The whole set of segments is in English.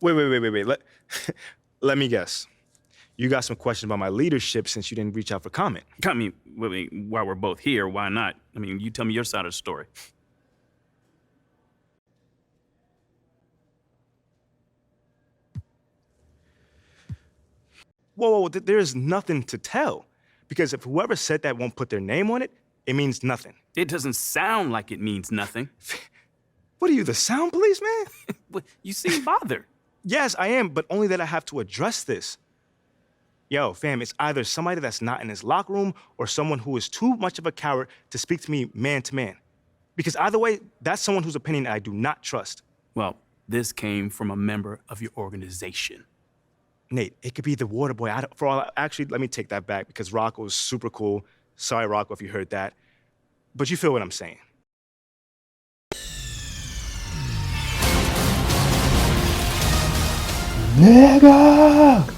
Wait. Let me guess. You got some questions about my leadership since you didn't reach out for comment. I mean, while we're both here, why not? I mean, you tell me your side of the story. Whoa, there's nothing to tell. Because if whoever said that won't put their name on it, it means nothing. It doesn't sound like it means nothing. What are you, the sound police, man? You seem bothered. Yes, I am, but only that I have to address this. Yo, fam, it's either somebody that's not in his locker room or someone who is too much of a coward to speak to me man to man. Because either way, that's someone whose opinion I do not trust. Well, this came from a member of your organization. Nate, it could be the water boy. Actually, let me take that back because Rocco is super cool. Sorry, Rocco, if you heard that. But you feel what I'm saying. Nigga!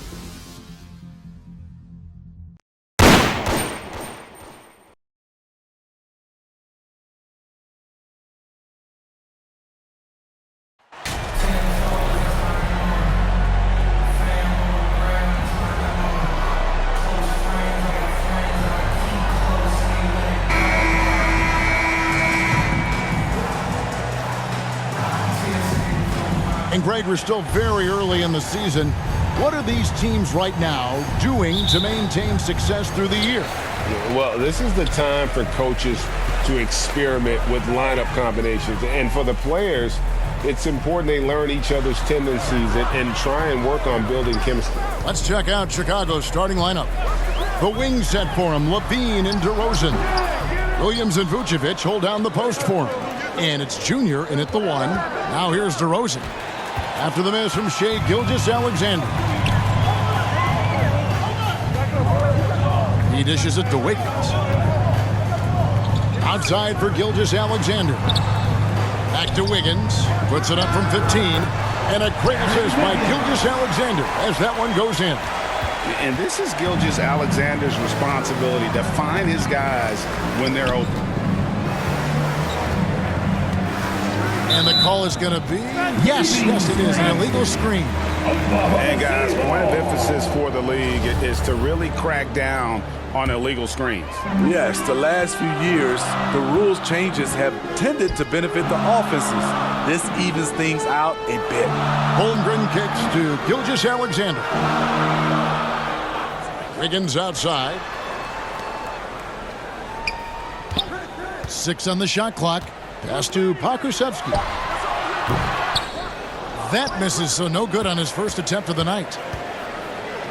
And Greg, we're still very early in the season. What are these teams right now doing to maintain success through the year? Well, this is the time for coaches to experiment with lineup combinations. And for the players, it's important they learn each other's tendencies and try and work on building chemistry. Let's check out Chicago's starting lineup. The wings set for him, Levine and DeRozan. Williams and Vucevic hold down the post for him. And it's Junior in at the one. Now here's DeRozan. After the miss from Shai Gilgeous-Alexander. He dishes it to Wiggins. Outside for Gilgeous-Alexander. Back to Wiggins. Puts it up from 15. And a great assist by Gilgeous-Alexander as that one goes in. And this is Gilgeous-Alexander's responsibility to find his guys when they're open. And the call is going to be, yes, it is, an illegal screen. And guys, point of emphasis for the league is to really crack down on illegal screens. Yes, the last few years, the rules changes have tended to benefit the offenses. This evens things out a bit. Holmgren kicks to Gilgeous-Alexander. Wiggins outside. 6 on the shot clock. Pass to Pokusevski. That misses, so no good on his first attempt of the night.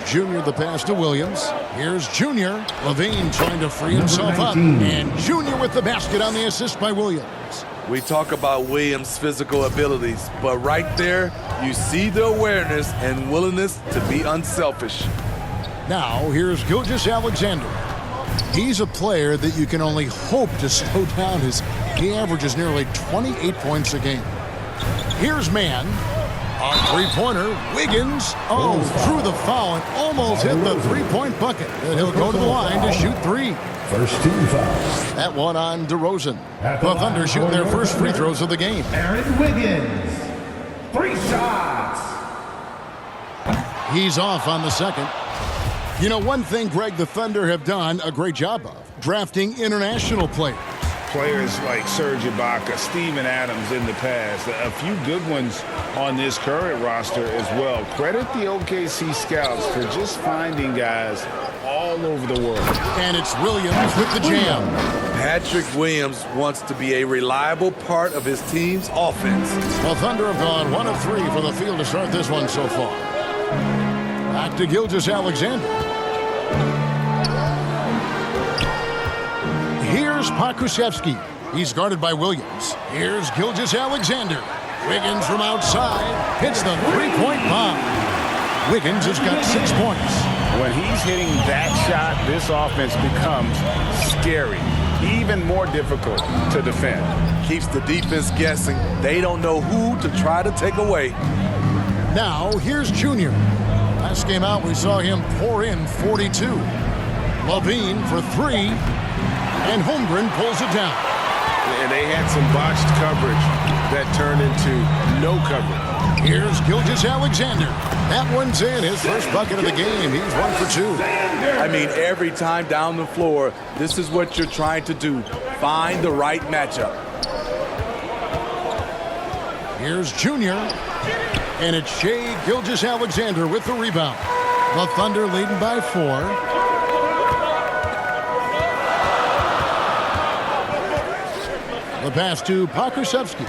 Junior the pass to Williams. Here's Junior. Levine trying to free himself up. And Junior with the basket on the assist by Williams. We talk about Williams' physical abilities, but right there, you see the awareness and willingness to be unselfish. Now, here's Gilgeous-Alexander. He's a player that you can only hope to slow down. He averages nearly 28 points a game. Here's Mann. On three-pointer, Wiggins. Oh, threw the foul and almost hit the three-point bucket. And he'll go to the line to shoot 3. First team foul. That one on DeRozan. The Thunder shoot their first free throws of the game. Aaron Wiggins. 3 shots. He's off on the second. You know, one thing, Greg, the Thunder have done a great job of, drafting international players. Players like Serge Ibaka, Steven Adams in the past, a few good ones on this current roster as well. Credit the OKC scouts for just finding guys all over the world. And it's Williams with the jam. Patrick Williams wants to be a reliable part of his team's offense. The Thunder have gone 1 of 3 for the field to start this one so far. Back to Gilgeous-Alexander. Here's Pokusevski. He's guarded by Williams. Here's Gilgeous-Alexander. Wiggins from outside hits the three-point bomb. Wiggins has got 6 points. When he's hitting that shot, this offense becomes scary, even more difficult to defend. Keeps the defense guessing. They don't know who to try to take away. Now, here's Junior. Last game out, we saw him pour in 42. Levine for 3. And Holmgren pulls it down. And they had some botched coverage that turned into no coverage. Here's Gilgeous-Alexander. That one's in. His first bucket of the game. He's 1 for 2. I mean, every time down the floor, this is what you're trying to do. Find the right matchup. Here's Junior. And it's Shai Gilgeous-Alexander with the rebound. The Thunder leading by 4. The pass to Pokusevski.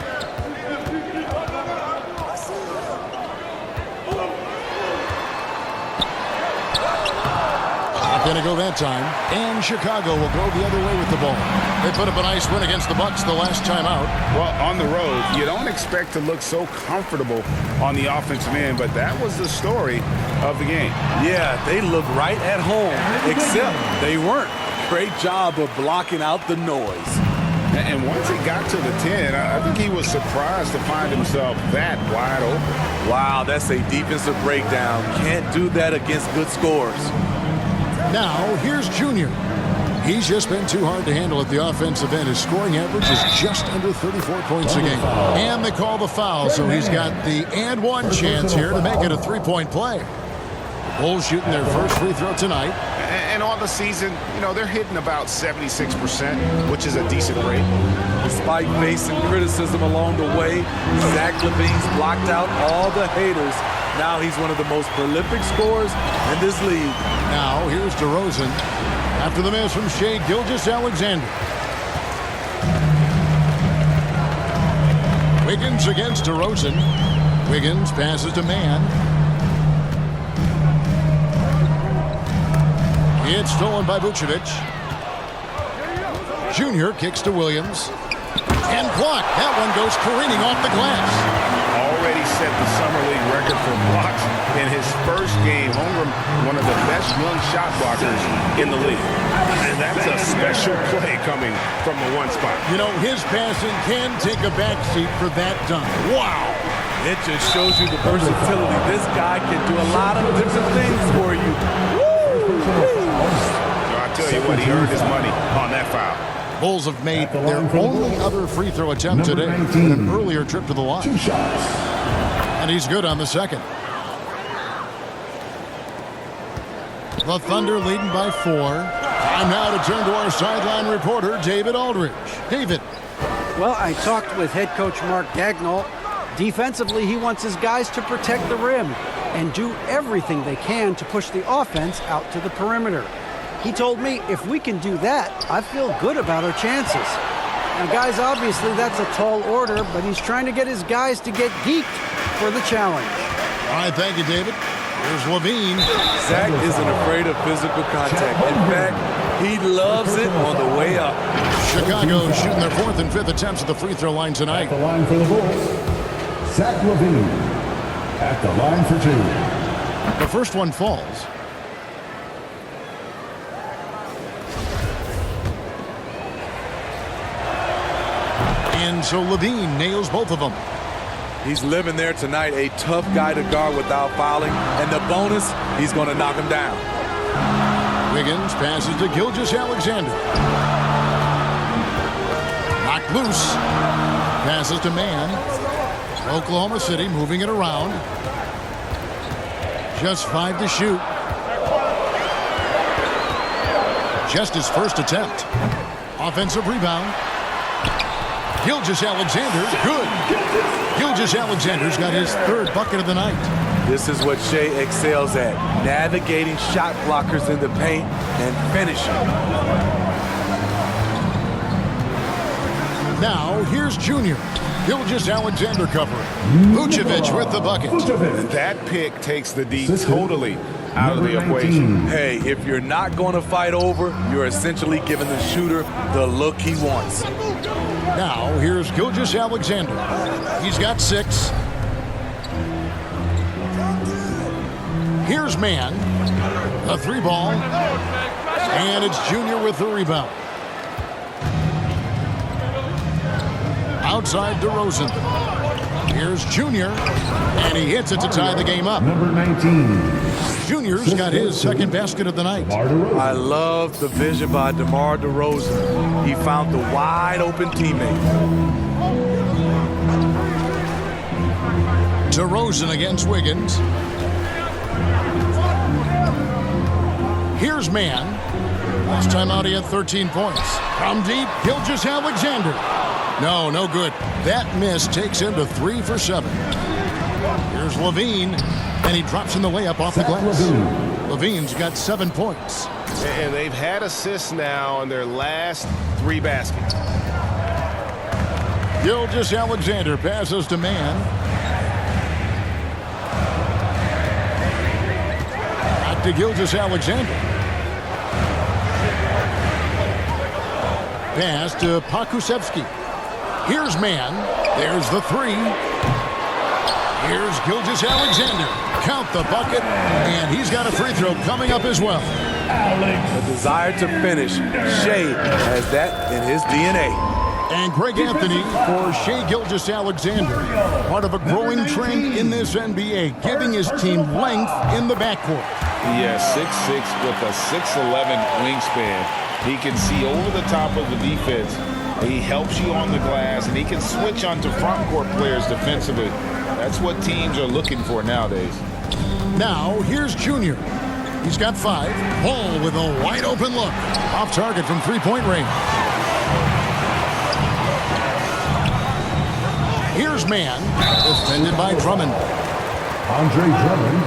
Not going to go that time. And Chicago will go the other way with the ball. They put up a nice win against the Bucks the last time out. Well, on the road, you don't expect to look so comfortable on the offensive end, but that was the story of the game. Yeah, they look right at home, except they weren't. Great job of blocking out the noise. And once he got to the 10, I think he was surprised to find himself that wide open. Wow, that's a defensive breakdown. Can't do that against good scores. Now, here's Junior. He's just been too hard to handle at the offensive end. His scoring average is just under 34 points a game. And they call the foul, so he's got the and one chance here to make it a three-point play. The Bulls shooting their first free throw tonight. And on the season, you know, they're hitting about 76%, which is a decent rate. Despite facing criticism along the way, Zach LaVine's blocked out all the haters. Now he's one of the most prolific scorers in this league. Now, here's DeRozan after the miss from Shai Gilgeous-Alexander. Wiggins against DeRozan. Wiggins passes to Mann. It's stolen by Vucevic. Junior kicks to Williams. And blocked. That one goes careening off the glass. Already set the summer league record for blocks in his first game. Holmgren, one of the best young shot blockers in the league. And that's a special play coming from the one spot. You know, his passing can take a backseat for that dunk. Wow. It just shows you the versatility. This guy can do a lot of different things for you. I tell you what, he earned his money on that foul. Bulls have made their only other free throw attempt today in an earlier trip to the line. And he's good on the second. The Thunder leading by 4. Time now to turn to our sideline reporter, David Aldridge. David. Well, I talked with head coach Mark Dagnall. Defensively, he wants his guys to protect the rim and do everything they can to push the offense out to the perimeter. He told me if we can do that, I feel good about our chances. Now, guys, obviously that's a tall order, but he's trying to get his guys to get geeked for the challenge. All right, thank you, David. Here's Levine. Zach isn't afraid of physical contact. In fact, he loves it on the way up. Chicago shooting their 4th and 5th attempts at the free throw line tonight. At the line for the Bulls, Zach LaVine. At the line for 2. The first one falls. And so Levine nails both of them. He's living there tonight, a tough guy to guard without fouling. And the bonus, he's going to knock him down. Wiggins passes to Gilgeous-Alexander. Knocked loose. Passes to Mann. Oklahoma City moving it around. Just 5 to shoot. Just his first attempt. Offensive rebound. Gilgeous-Alexander, good. Gilgeous-Alexander's got his 3rd bucket of the night. This is what Shai excels at, navigating shot blockers in the paint and finishing. Now, here's Junior. Gilgeous-Alexander covering. Vucevic with the bucket. That pick takes the D totally out of the equation. Hey, if you're not going to fight over, you're essentially giving the shooter the look he wants. Now, here's Gilgeous-Alexander. He's got 6. Here's Mann. A 3-ball. And it's Junior with the rebound. Outside DeRozan. Here's Junior. And he hits it to tie the game up. Number 19. Junior's got his 2nd basket of the night. I love the vision by DeMar DeRozan. He found the wide open teammate. DeRozan against Wiggins. Here's Mann. Last time out he had 13 points. From deep, Gilgeous-Alexander. No good. That miss takes him to 3 for 7. Here's Levine, and he drops in the layup off the glass. Levine's got 7 points. And they've had assists now on their last 3 baskets. Gilgeous-Alexander passes to Mann. Back to Gilgeous-Alexander. Pass to Pokusevski. Here's Mann. There's the 3. Here's Gilgeous-Alexander. Count the bucket, and he's got a free throw coming up as well. The desire to finish. Shea has that in his DNA. And Greg Anthony for Shea Gilgeous-Alexander. Part of a growing trend in this NBA, giving his team length in the backcourt. Yeah, 6'6" with a 6'11" wingspan. He can see over the top of the defense. He helps you on the glass, and he can switch onto front court players defensively. That's what teams are looking for nowadays. Now, here's Junior. He's got 5. Ball with a wide open look. Off target from three-point range. Here's Mann. Defended by Drummond. Andre Drummond,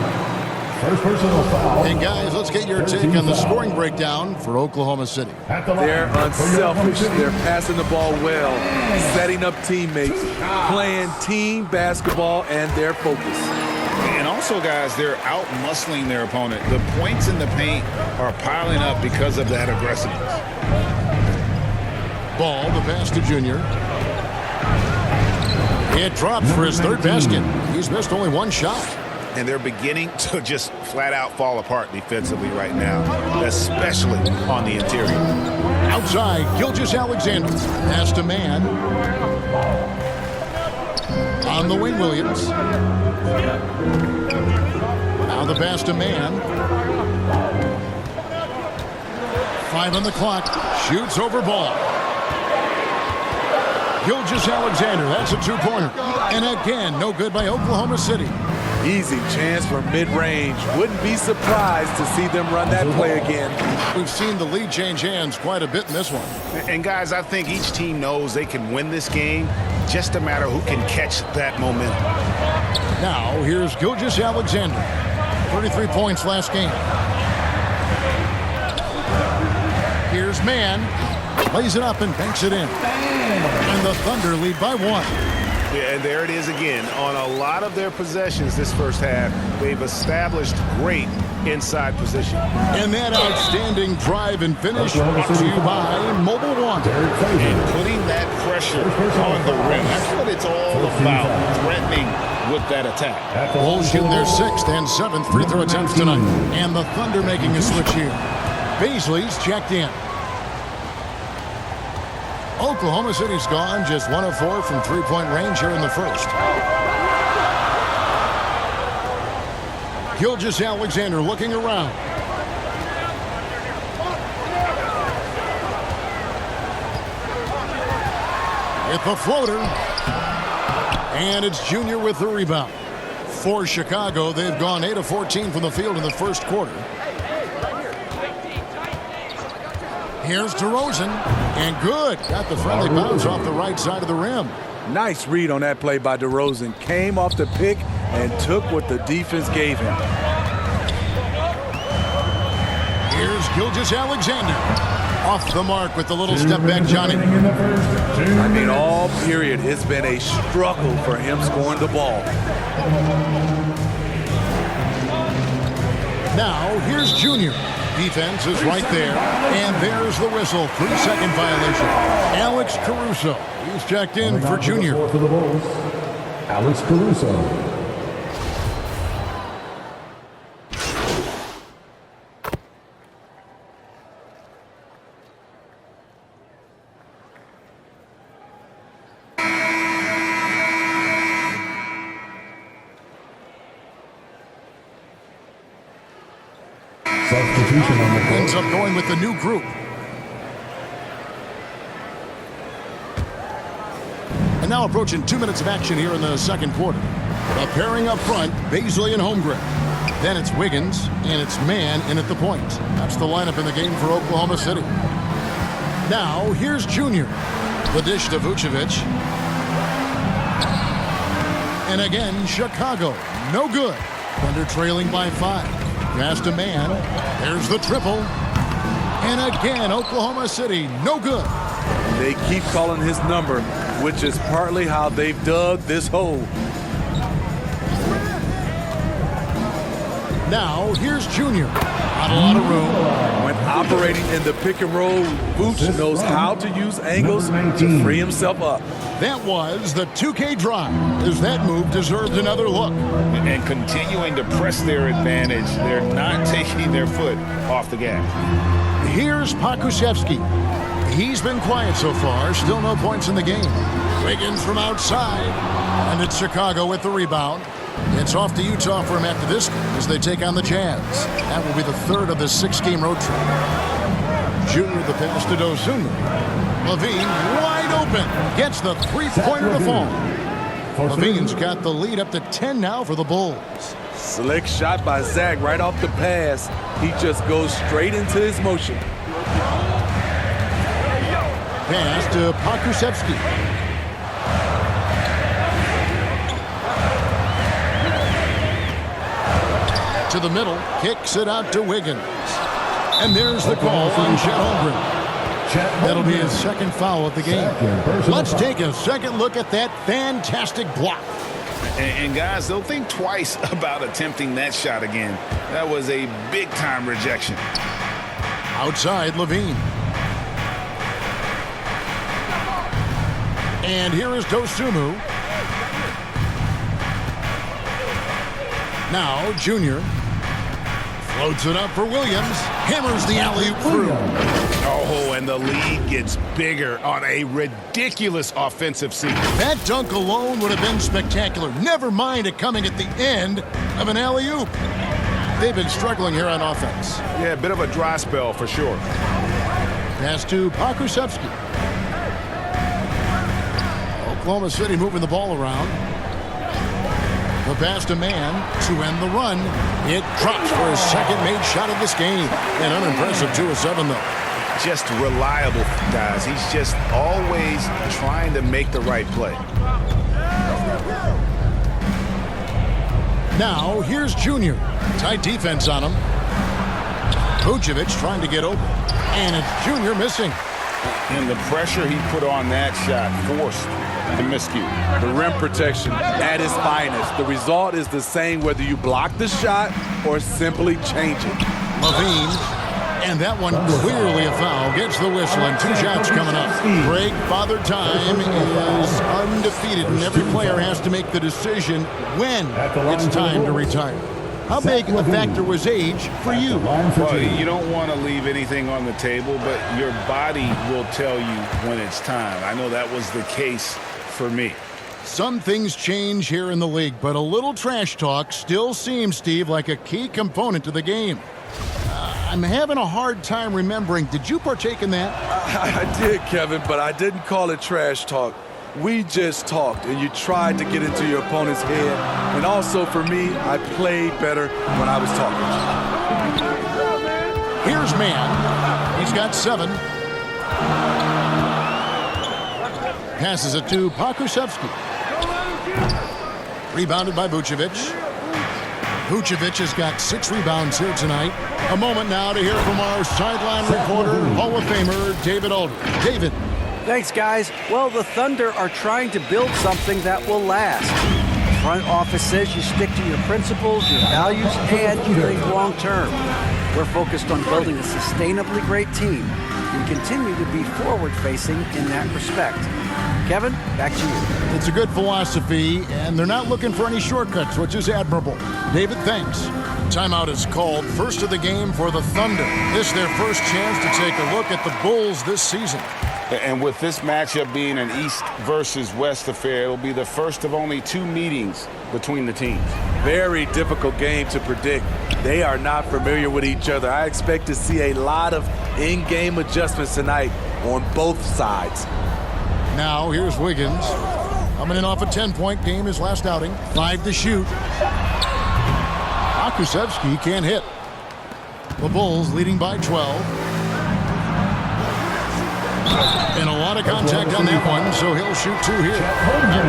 first personal foul. And guys, let's get your take on the scoring breakdown for Oklahoma City. They're unselfish. They're passing the ball well, setting up teammates, playing team basketball, and they're focused. And also, guys, they're out-muscling their opponent. The points in the paint are piling up because of that aggressiveness. Ball, the pass to Junior. It drops for his 3rd basket. He's missed only 1 shot. And they're beginning to just flat-out fall apart defensively right now, especially on the interior. Outside, Gilgeous-Alexander. Pass to Mann. On the wing, Williams. Now the pass to Mann. 5 on the clock. Shoots over ball. Gilgeous-Alexander, that's a 2-pointer. And again, no good by Oklahoma City. Easy chance for mid-range. Wouldn't be surprised to see them run that play again. We've seen the lead change hands quite a bit in this one. And, guys, I think each team knows they can win this game. Just a matter who can catch that momentum. Now, here's Gilgeous-Alexander. 33 points last game. Here's Mann. Lays it up and banks it in. And the Thunder lead by 1. Yeah, and there it is again. On a lot of their possessions this first half, they've established great inside position. And that outstanding drive and finish brought to you by Mobile One. And putting that pressure on the rim. That's what it's all about, threatening with that attack. Bulls shooting their 6th and 7th free throw attempts tonight. And the Thunder making a switch here. Baisley's checked in. Oklahoma City's gone just 1 of 4 from three-point range here in the first. Gilgeous-Alexander looking around. With the floater. And it's Junior with the rebound. For Chicago, they've gone 8 of 14 from the field in the first quarter. Here's DeRozan, and good. Got the friendly bounce off the right side of the rim. Nice read on that play by DeRozan. Came off the pick and took what the defense gave him. Here's Gilgeous-Alexander. Off the mark with the little step back, Johnny. I mean, all period, it's been a struggle for him scoring the ball. Now, here's Junior. Defense is right there. And there's the whistle. 3-second violation. Alex Caruso. He's checked in for Junior. For the Bulls, Alex Caruso. Substitution on the court. Ends up going with the new group. And now approaching 2 minutes of action here in the second quarter. The pairing up front, Baisley and Holmgren. Then it's Wiggins, and it's man in at the point. That's the lineup in the game for Oklahoma City. Now, here's Junior. The dish to Vucevic. And again, Chicago. No good. Thunder trailing by 5. Pass to man. There's the triple. And again, Oklahoma City. No good. They keep calling his number, which is partly how they've dug this hole. Now, here's Junior. Not a lot of room. When operating in the pick and roll, Vooch knows how to use angles to free himself up. That was the 2K drive, as that move deserved another look. And continuing to press their advantage. They're not taking their foot off the gas. Here's Pakusevsky. He's been quiet so far. Still no points in the game. Wiggins from outside. And it's Chicago with the rebound. It's off to Utah for him after this game as they take on the Jazz. That will be the third of this 6-game road trip. Junior the pass to Dosunmu. Levine wide open. Gets the three-pointer to fall. Levine's got the lead up to 10 now for the Bulls. Slick shot by Zach right off the pass. He just goes straight into his motion. Pass to Pakusevsky. To the middle, kicks it out to Wiggins. And there's the call on Chet Holmgren. That'll be his second foul of the game. Let's take a second look at that fantastic block. And guys, they'll think twice about attempting that shot again. That was a big-time rejection. Outside, Levine. And here is Dosunmu. Now, Junior. Floats it up for Williams. Hammers the alley-oop through. Oh, and the lead gets bigger on a ridiculous offensive sequence. That dunk alone would have been spectacular. Never mind it coming at the end of an alley-oop. They've been struggling here on offense. Yeah, a bit of a dry spell for sure. Pass to Pakusevsky. Oklahoma City moving the ball around. The pass to man to end the run. It drops for his second made shot of this game. An unimpressive 2 of 7, though. Just reliable, guys. He's just always trying to make the right play. Now, here's Junior. Tight defense on him. Vucevic trying to get open. And it's Junior missing. And the pressure he put on that shot forced the miscue. The rim protection at its finest. The result is the same whether you block the shot or simply change it. Levine, and that one clearly a foul. Gets the whistle and 2 shots coming up. Greg, Father Time is undefeated, and every player has to make the decision when it's time to retire. How big a factor was age for you? Well, you don't want to leave anything on the table, but your body will tell you when it's time. I know that was the case for me. Some things change here in the league, but a little trash talk still seems, Steve, like a key component to the game. I'm having a hard time remembering. Did you partake in that? I did, Kevin, but I didn't call it trash talk. We just talked, and you tried to get into your opponent's head. And also, for me, I played better when I was talking. Here's man. He's got 7. Passes it to Pakusevsky. Rebounded by Vucevic. Vucevic has got 6 rebounds here tonight. A moment now to hear from our sideline reporter, Hall of Famer David Aldridge. David. Thanks, guys. Well, the Thunder are trying to build something that will last. The front office says you stick to your principles, your values, and you think long-term. We're focused on building a sustainably great team and continue to be forward-facing in that respect. Kevin, back to you. It's a good philosophy, and they're not looking for any shortcuts, which is admirable. David, thanks. Timeout is called. First of the game for the Thunder. This is their first chance to take a look at the Bulls this season. And with this matchup being an East versus West affair, it'll be the first of only 2 meetings between the teams. Very difficult game to predict. They are not familiar with each other. I expect to see a lot of in-game adjustments tonight on both sides. Now, here's Wiggins. Coming in off a 10-point game his last outing. 5 to shoot. Pokusevski can't hit. The Bulls leading by 12. And a lot of contact on that one, so he'll shoot 2 here.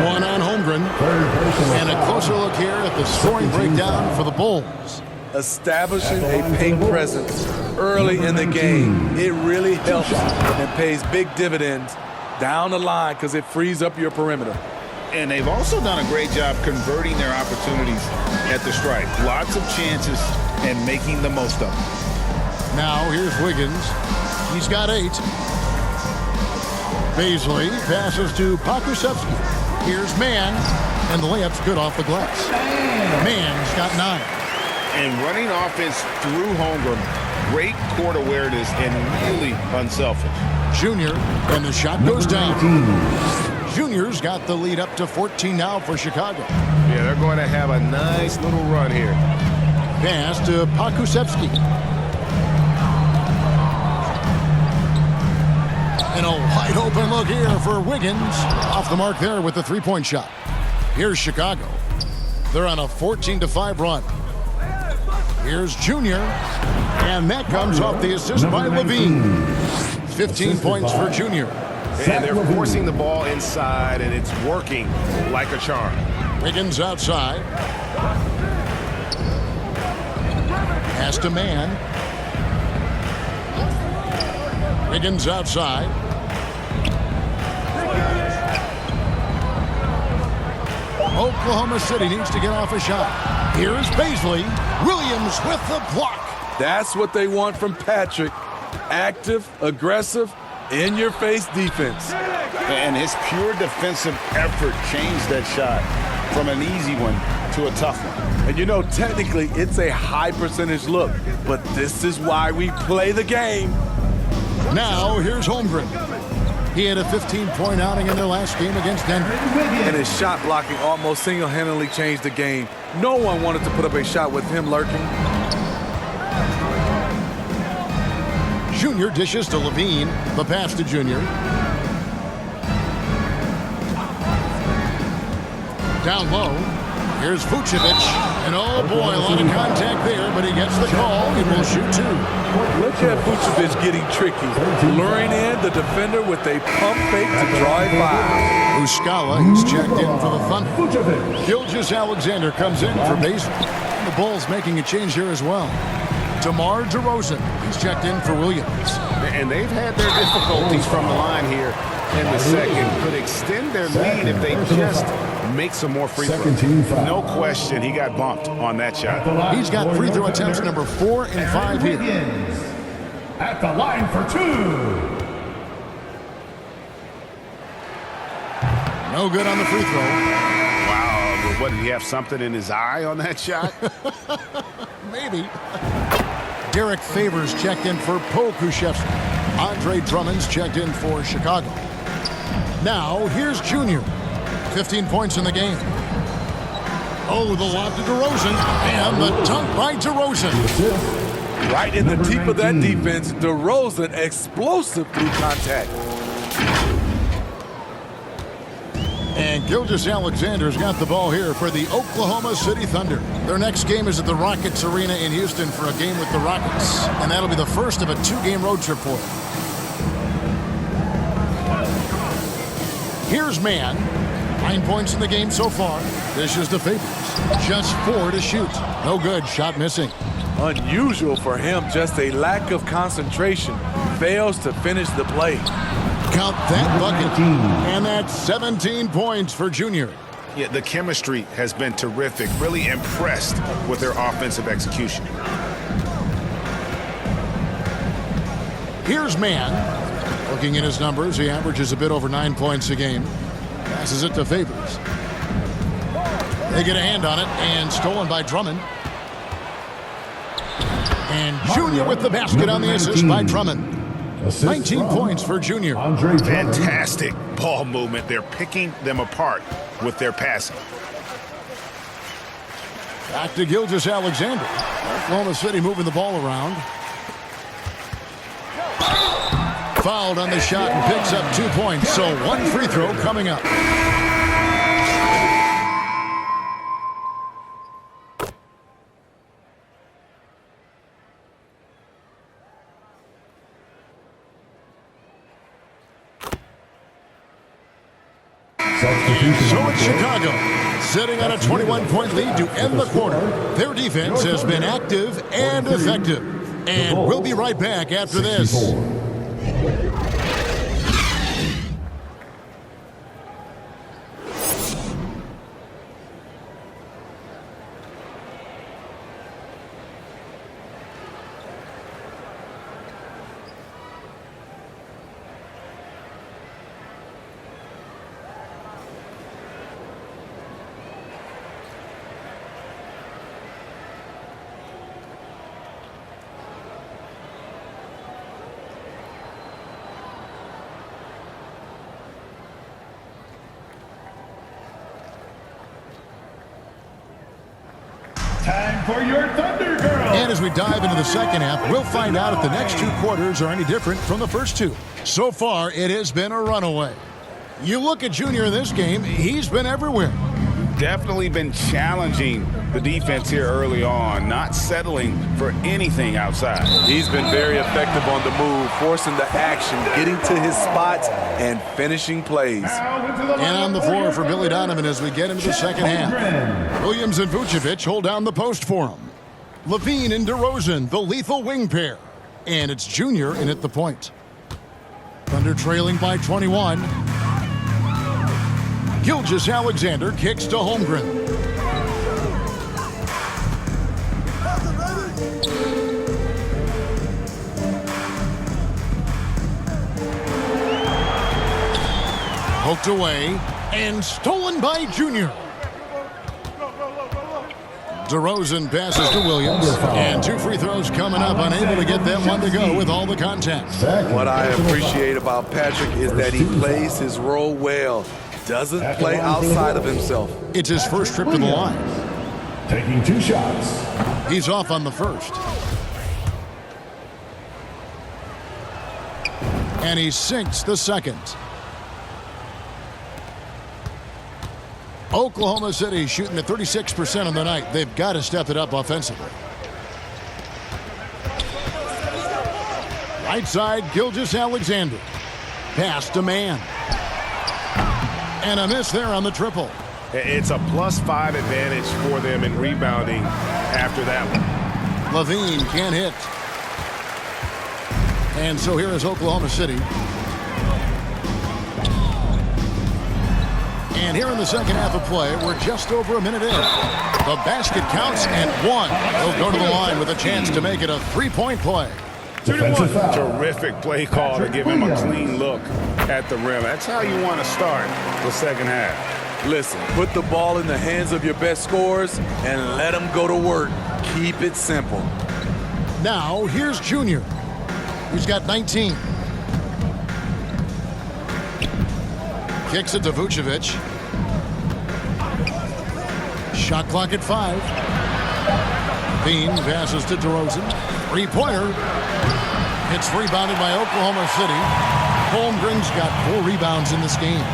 One on Holmgren. And a closer look here at the scoring breakdown for the Bulls. Establishing a paint presence early in the game, it really helps and pays big dividends down the line because it frees up your perimeter. And they've also done a great job converting their opportunities at the stripe. Lots of chances and making the most of them. Now here's Wiggins. He's got 8. Baisley passes to Pokusevski. Here's Mann, and the layup's good off the glass. Mann's got 9. And running offense through Holmgren, great court awareness and really unselfish. Junior, and the shot goes down. Junior's got the lead up to 14 now for Chicago. Yeah, they're going to have a nice little run here. Pass to Pokusevski. And a wide open look here for Wiggins. Off the mark there with the 3-point shot. Here's Chicago. They're on a 14-5 run. Here's Junior. And that comes off the assist by Levine. 15 points for Junior. And they're forcing the ball inside, and it's working like a charm. Wiggins outside. Pass to Mann. Wiggins outside. Oklahoma City needs to get off a shot. Here's Baisley. Williams with the block. That's what they want from Patrick. Active, aggressive, in-your-face defense. And his pure defensive effort changed that shot from an easy one to a tough one. And you know, technically, it's a high percentage look, but this is why we play the game. Now, here's Holmgren. He had a 15-point outing in their last game against Denver. And his shot blocking almost single-handedly changed the game. No one wanted to put up a shot with him lurking. Junior dishes to Levine. The pass to Junior. Down low. Here's Vucevic. And oh boy, a lot of contact there, but he gets the call and will shoot 2. Look at Vucevic getting tricky. Luring in the defender with a pump fake to draw a foul. Muscala, he's checked in for the Thunder. Gilgeous-Alexander comes in for Baisley. The Bulls making a change here as well. DeMar DeRozan, he's checked in for Williams. And they've had their difficulties from the line here in the second. Could extend their lead if they just make some more free throws. No question, he got bumped on that shot. He's got free throw attempts number 4 and 5 here. At the line for 2. No good on the free throw. Wow, but what, did he have something in his eye on that shot? Maybe. Derek Favors checked in for Pokusevski. Andre Drummond's checked in for Chicago. Now, here's Junior. 15 points in the game. Oh, the lob to DeRozan. And the dunk by DeRozan. Right in the teeth of that defense, DeRozan explosive through contact. And Gilgeous-Alexander's got the ball here for the Oklahoma City Thunder. Their next game is at the Rockets Arena in Houston for a game with the Rockets. And that'll be the first of a 2-game road trip for them. Here's Mann. 9 points in the game so far. This is the Favors. Just 4 to shoot. No good. Shot missing. Unusual for him, just a lack of concentration. Fails to finish the play. Count that bucket. And that's 17 points for Junior. Yeah, the chemistry has been terrific. Really impressed with their offensive execution. Here's Mann. Looking at his numbers, he averages a bit over 9 points a game. Passes it to Favors. They get a hand on it, and stolen by Drummond. And Junior with the basket on the assist by Drummond. 19 points for Junior. Fantastic ball movement. They're picking them apart with their passing. Back to Gilgeous-Alexander. Oklahoma City moving the ball around. Fouled on the shot and picks up 2 points, so 1 free throw coming up. So it's Chicago, sitting on a 21-point lead to end the quarter. Their defense has been active and effective. And we'll be right back after this. Time for your Thunder Girl. And as we dive into the second half, we'll find out if the next two quarters are any different from the first two. So far, it has been a runaway. You look at Junior in this game, he's been everywhere. Definitely been challenging the defense here early on, not settling for anything outside. He's been very effective on the move, forcing the action, getting to his spots, and finishing plays. And on the floor for Billy Donovan as we get into the second half. Williams and Vucevic hold down the post for him. Levine and DeRozan, the lethal wing pair. And it's Junior in at the point. Thunder trailing by 21. Gilgeous-Alexander kicks to Holmgren. Poked away and stolen by Junior. DeRozan passes to Williams, and two free throws coming up, unable to get that one to go with all the contact. What I appreciate about Patrick is that he plays his role well. Doesn't play outside of himself. It's his first trip to the line. Taking two shots. He's off on the first. And he sinks the second. Oklahoma City shooting at 36% on the night. They've got to step it up offensively. Right side, Gilgeous-Alexander. Pass to Mann. And a miss there on the triple. It's a +5 advantage for them in rebounding after that one. Levine can't hit. And so here is Oklahoma City. And here in the second half of play, we're just over a minute in. The basket counts and one. He'll go to the line with a chance to make it a three-point play. 2-1. Terrific play call to give him a clean look at the rim. That's how you want to start the second half. Listen, put the ball in the hands of your best scorers and let them go to work. Keep it simple. Now, here's Junior. He's got 19. Kicks it to Vucevic. Shot clock at 5. Bean passes to DeRozan. Three-pointer. It's rebounded by Oklahoma City. Holmgren's got 4 rebounds in this game.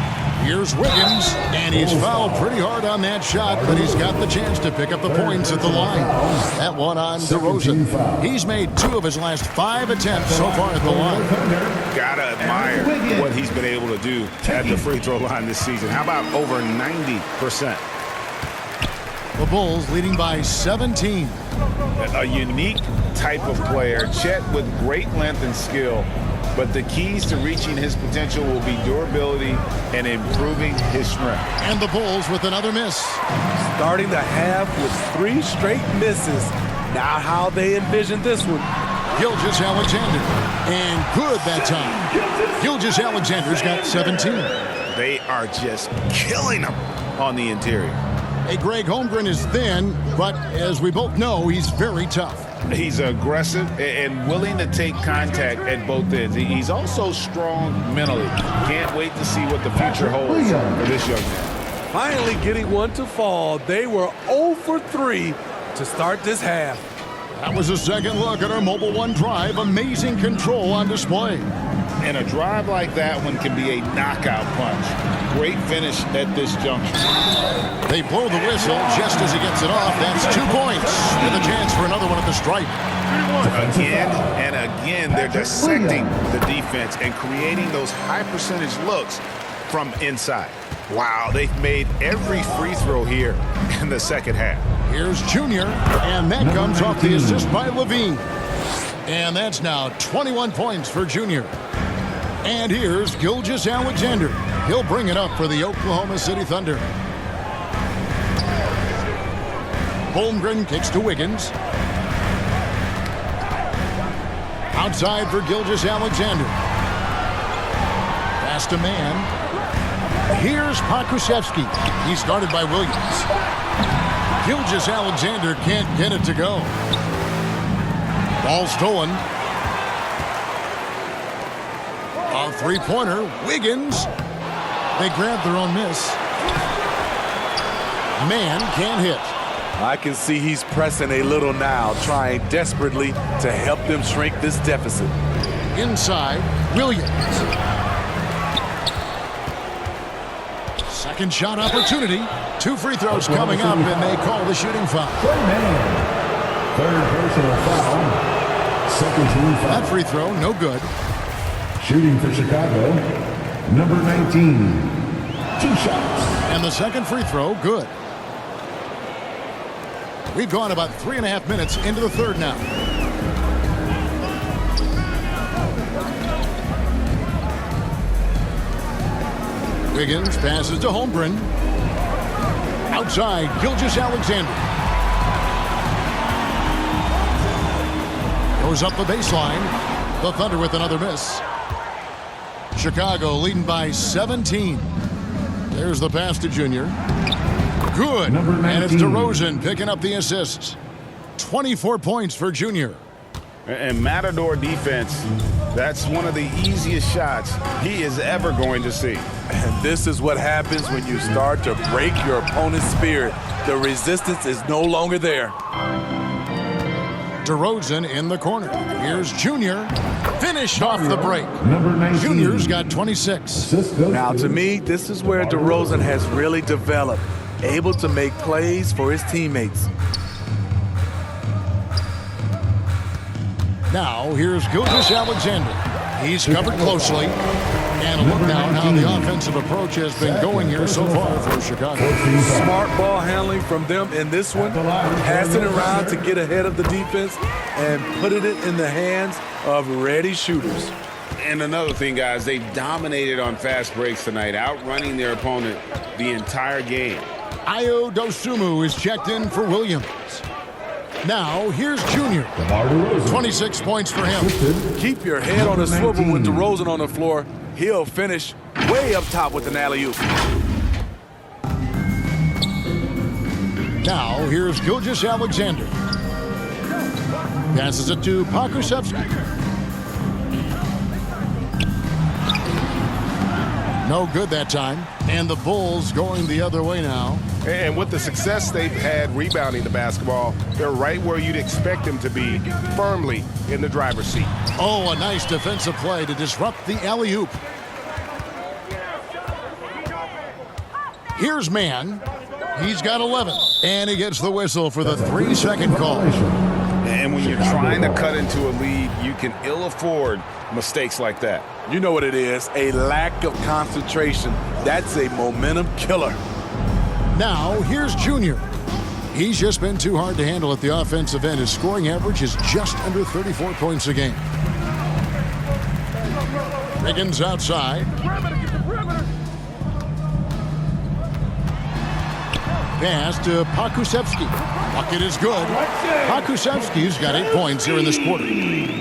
Here's Wiggins, and he's fouled pretty hard on that shot, but he's got the chance to pick up the points at the line. That one on DeRozan. He's made 2 of his last 5 attempts so far at the line. Gotta admire what he's been able to do at the free throw line this season. How about over 90%? The Bulls leading by 17. A unique type of player. Chet with great length and skill. But the keys to reaching his potential will be durability and improving his strength. And the Bulls with another miss. Starting the half with 3 straight misses. Not how they envisioned this one. Gilgeous-Alexander. And good that time. Gilgeous-Alexander's got 17. They are just killing them on the interior. Hey, Greg, Holmgren is thin, but as we both know, he's very tough. He's aggressive and willing to take contact at both ends. He's also strong mentally. Can't wait to see what the future holds for this young man. Finally getting one to fall. They were 0 for 3 to start this half. That was a second look at our Mobile One drive. Amazing control on display. And a drive like that one can be a knockout punch. Great finish at this juncture. They blow the whistle just as he gets it off. That's 2 points with a chance for another one at the stripe. Again and again, they're dissecting the defense and creating those high percentage looks from inside. Wow, they've made every free throw here in the second half. Here's Junior, and that comes off the assist by Levine. And that's now 21 points for Junior. And here's Gilgeous-Alexander. He'll bring it up for the Oklahoma City Thunder. Holmgren kicks to Wiggins. Outside for Gilgeous-Alexander. Pass to man. Here's Pokusevski. He's guarded by Williams. Gilgeous-Alexander can't get it to go. Ball stolen. A three-pointer. Wiggins. They grab their own miss. Man can't hit. I can see he's pressing a little now, trying desperately to help them shrink this deficit. Inside, Williams. Second shot opportunity. 2 free throws coming up, and they call the shooting foul. Third personal foul. Second team foul. That free throw, no good. Shooting for Chicago, number 19. 2 shots. And the second free throw, good. We've gone about 3.5 minutes into the third now. Wiggins passes to Holmgren. Outside, Gilgeous-Alexander. Goes up the baseline. The Thunder with another miss. Chicago leading by 17. There's the pass to Junior. Good. And it's DeRozan picking up the assists. 24 points for Junior. And Matador defense, that's one of the easiest shots he is ever going to see. And this is what happens when you start to break your opponent's spirit. The resistance is no longer there. DeRozan in the corner. Here's Junior. Finish off the break. Number 19. Junior's got 26. Now, to me, this is where DeRozan has really developed, able to make plays for his teammates. Now, here's Gilgeous-Alexander. He's covered closely. And a look now at how the offensive approach has been going here so far for Chicago. Smart ball handling from them in this one. Passing around to get ahead of the defense and putting it in the hands of ready shooters. And another thing, guys, they dominated on fast breaks tonight, outrunning their opponent the entire game. Ayo Dosunmu is checked in for Williams. Now, here's Junior. 26 points for him. Keep your head on a swivel with DeRozan on the floor. He'll finish way up top with an alley-oop. Now, here's Gilgeous-Alexander. Passes it to Pokusevski. No good that time. And the Bulls going the other way now. And with the success they've had rebounding the basketball, they're right where you'd expect them to be, firmly in the driver's seat. Oh, a nice defensive play to disrupt the alley-oop. Here's Mann. He's got 11. And he gets the whistle for the 3-second call. And when you're trying to cut into a lead, you can ill afford mistakes like that. You know what it is, a lack of concentration. That's a momentum killer. Now, here's Junior. He's just been too hard to handle at the offensive end. His scoring average is just under 34 points a game. Wiggins outside. Pass to Pokusevski. Bucket is good. Pokusevski's got 8 points here in this quarter.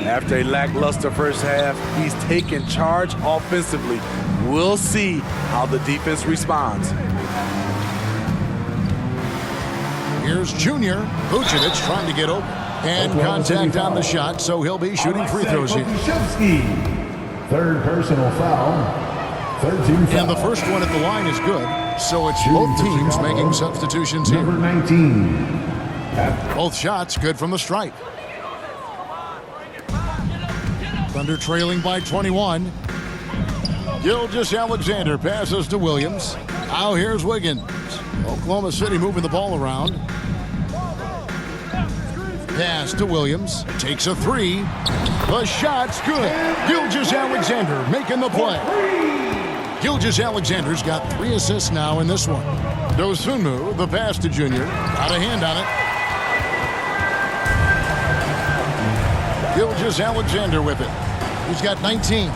After a lackluster first half, he's taken charge offensively. We'll see how the defense responds. Here's Junior. Vucevic trying to get open. And contact on the shot, so he'll be shooting free throws here. Third personal foul. 13 foul. And the first one at the line is good, so it's both teams making substitutions here. Number 19. Both shots good from the stripe. Thunder trailing by 21. Gilgeous-Alexander passes to Williams. Now here's Wiggins. Oklahoma City moving the ball around. Pass to Williams. Takes a 3. The shot's good. Gilgeous-Alexander making the play. Gilgeous-Alexander's got 3 assists now in this one. Dosunmu, the pass to Junior. Got a hand on it. Gilgeous-Alexander with it. He's got 19.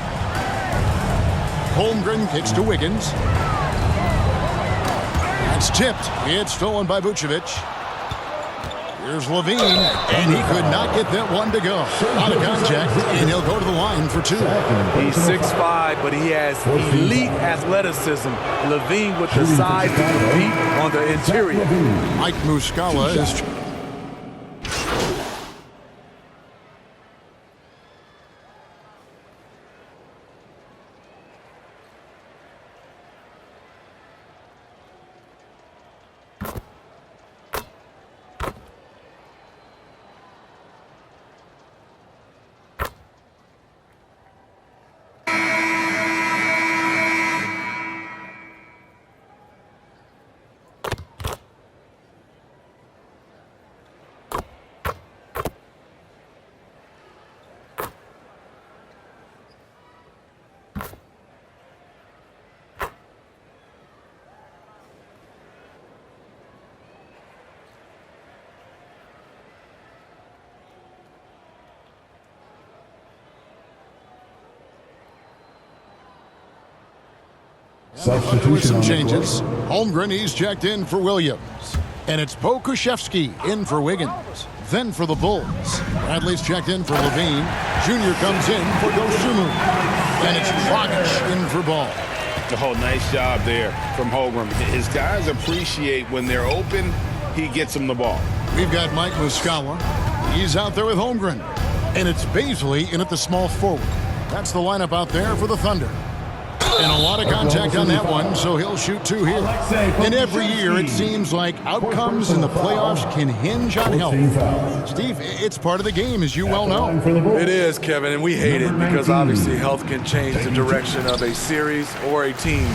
Holmgren kicks to Wiggins. That's tipped. It's stolen by Vucevic. Here's Levine, and he could not get that one to go. Out of contact, and he'll go to the line for 2. He's 6'5", but he has elite athleticism. Levine with the size to compete on the interior. Mike Muscala is... With some changes. Holmgren, he's checked in for Williams. And it's Pokuševski in for Wiggins. Then for the Bulls, Bradley's checked in for Levine. Junior comes in for Dosunmu. And it's Dragic in for Ball. Oh, nice job there from Holmgren. His guys appreciate when they're open, he gets them the ball. We've got Mike Muscala. He's out there with Holmgren. And it's Baisley in at the small forward. That's the lineup out there for the Thunder. And a lot of contact on that one, so he'll shoot 2 here. And every year it seems like outcomes in the playoffs can hinge on health. Steve, it's part of the game, as you well know. It is, Kevin, and we hate it because obviously health can change the direction of a series or a team.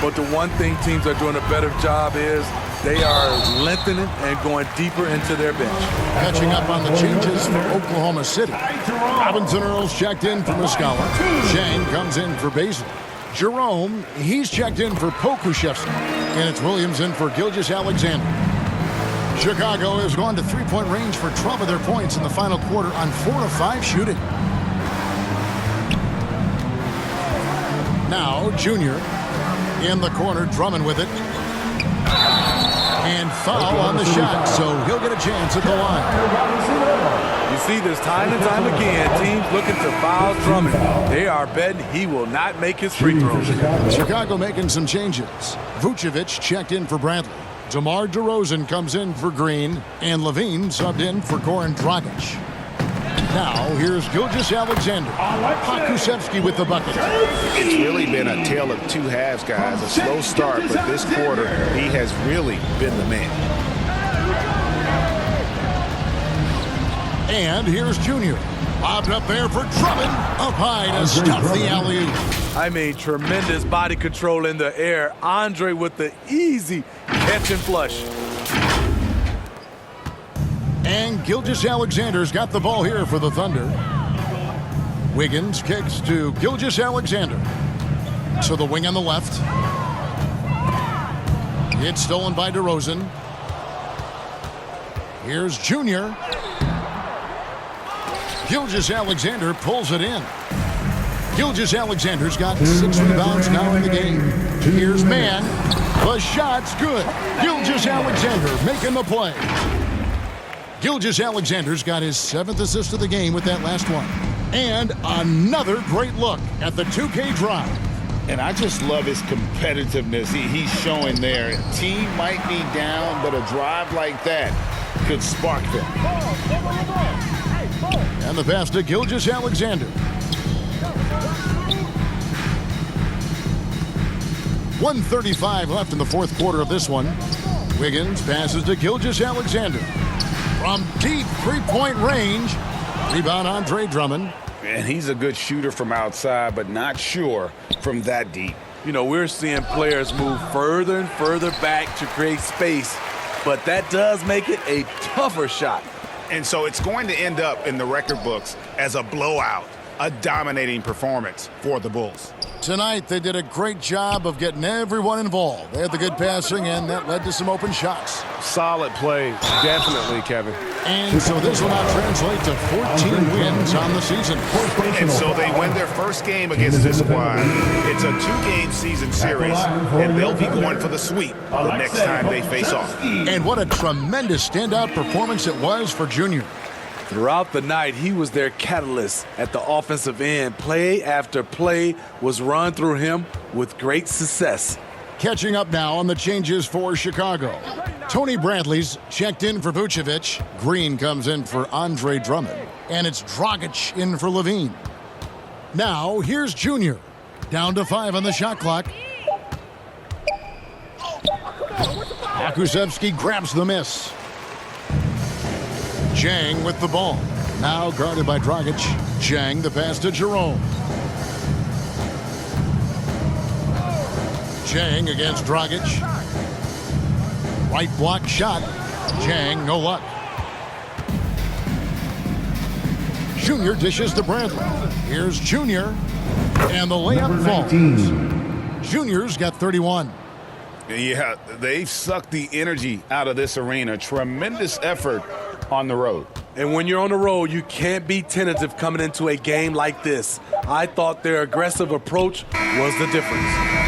But the one thing teams are doing a better job is they are lengthening and going deeper into their bench. Catching up on the changes for Oklahoma City. Robinson Earls checked in for Muscala. Shane comes in for Baisley. Jerome, he's checked in for Pokuševski. And it's Williams in for Gilgeous-Alexander. Chicago has gone to 3-point range for 12 of their points in the final quarter on 4 of 5 shooting. Now, Junior in the corner, Drummond with it. And foul on the shot, so he'll get a chance at the line. You see this time and time again, teams looking to foul Drummond. They are betting he will not make his free throws. Chicago making some changes. Vucevic checked in for Bradley. DeMar DeRozan comes in for Green. And Levine subbed in for Goran Dragic. Now, here's Gilgeous-Alexander. Pokuševski with the bucket. It's really been a tale of 2 halves, guys. A slow start, but this quarter, he has really been the man. And here's Junior. Bobbed up there for Drummond. Up high to stuff the alley-oop. I mean, tremendous body control in the air. Andre with the easy catch and flush. And Gilgeous-Alexander's got the ball here for the Thunder. Wiggins kicks to Gilgeous-Alexander. To the wing on the left. It's stolen by DeRozan. Here's Junior. Gilgeous-Alexander pulls it in. Gilgeous-Alexander's got 6 rebounds now in the game. Here's Mann. The shot's good. Gilgeous-Alexander making the play. Gilgeous-Alexander's got his 7th assist of the game with that last one. And another great look at the 2K drive. And I just love his competitiveness he's showing there. Team might be down, but a drive like that could spark them. And the pass to Gilgeous-Alexander. 1:35 left in the 4th quarter of this one. Wiggins passes to Gilgeous-Alexander. From deep 3-point range. Rebound Andre Drummond. And he's a good shooter from outside, but not sure from that deep. You know, we're seeing players move further and further back to create space, but that does make it a tougher shot. And so it's going to end up in the record books as a blowout. a dominating performance for the Bulls. Tonight, they did a great job of getting everyone involved. They had the good passing, and that led to some open shots. Solid play, definitely, Kevin. And so this will now translate to 14 wins on the season. And so they win their first game against this squad. It's a 2-game season series, and they'll be going for the sweep the next time they face off. And what a tremendous standout performance it was for Junior. Throughout the night, he was their catalyst at the offensive end. Play after play was run through him with great success. Catching up now on the changes for Chicago. Tony Bradley's checked in for Vucevic. Green comes in for Andre Drummond. And it's Dragic in for Levine. Now, here's Junior. Down to 5 on the shot clock. Akusevsky grabs the miss. Jang with the ball. Now guarded by Dragic. Jang the pass to Jerome. Jang against Dragic. Right block shot. Jang, no luck. Junior dishes to Bradley. Here's Junior. And the layup falls. Junior's got 31. Yeah, they've sucked the energy out of this arena. Tremendous effort on the road. And when you're on the road, you can't be tentative coming into a game like this. I thought their aggressive approach was the difference.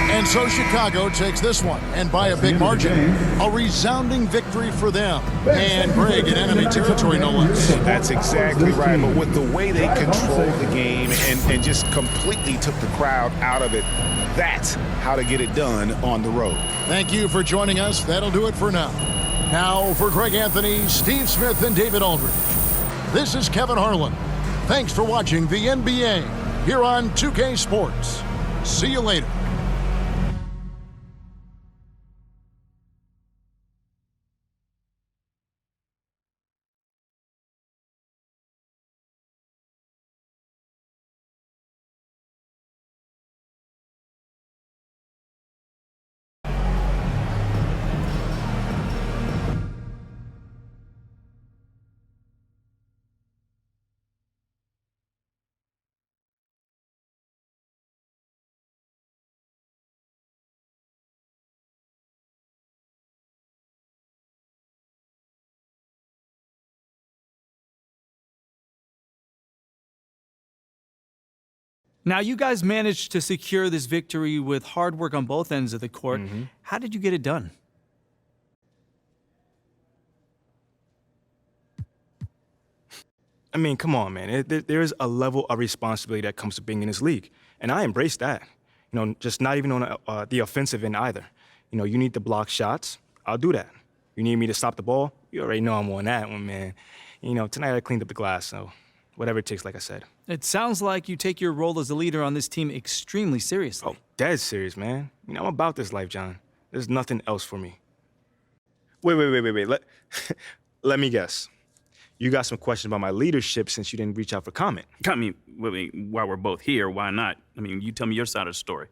And so Chicago takes this one, and by a big margin. A resounding victory for them. And Greg in enemy territory, no less. That's exactly right. But with the way they controlled the game and just completely took the crowd out of it, that's how to get it done on the road. Thank you for joining us. That'll do it for now. Now, for Greg Anthony, Steve Smith, and David Aldridge, this is Kevin Harlan. Thanks for watching the NBA here on 2K Sports. See you later. Now, you guys managed to secure this victory with hard work on both ends of the court. How did you get it done? I mean, come on, man. There is a level of responsibility that comes to being in this league, and I embrace that. You know, just not even on the offensive end either. You know, you need to block shots. I'll do that. You need me to stop the ball? You already know I'm on that one, man. You know, tonight I cleaned up the glass, so whatever it takes, like I said. It sounds like you take your role as a leader on this team extremely seriously. Oh, dead serious, man. You know, I'm about this life, John. There's nothing else for me. Wait. Let me guess. You got some questions about my leadership since you didn't reach out for comment. I mean, while we're both here, why not? I mean, you tell me your side of the story.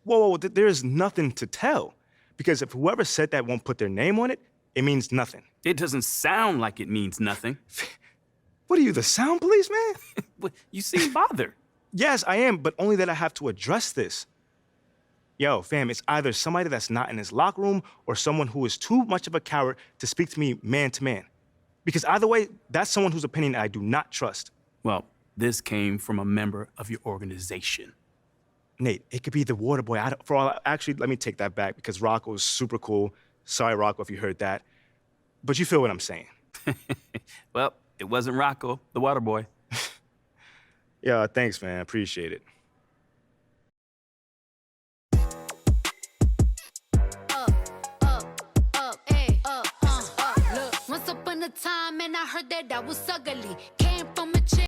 Whoa, there's nothing to tell. Because if whoever said that won't put their name on it, it means nothing. It doesn't sound like it means nothing. What are you, the sound police, man? You seem bothered. Yes, I am, but only that I have to address this. Yo, fam, it's either somebody that's not in his locker room or someone who is too much of a coward to speak to me man to man. Because either way, that's someone whose opinion I do not trust. Well, this came from a member of your organization. Nate, it could be the water boy. Actually, let me take that back because Rocco is super cool. Sorry, Rocco, if you heard that. But you feel what I'm saying. Well, it wasn't Rocco, the water boy. Yeah, thanks, man. I appreciate it. Once upon a time, and I heard that I was ugly. Came from a chick.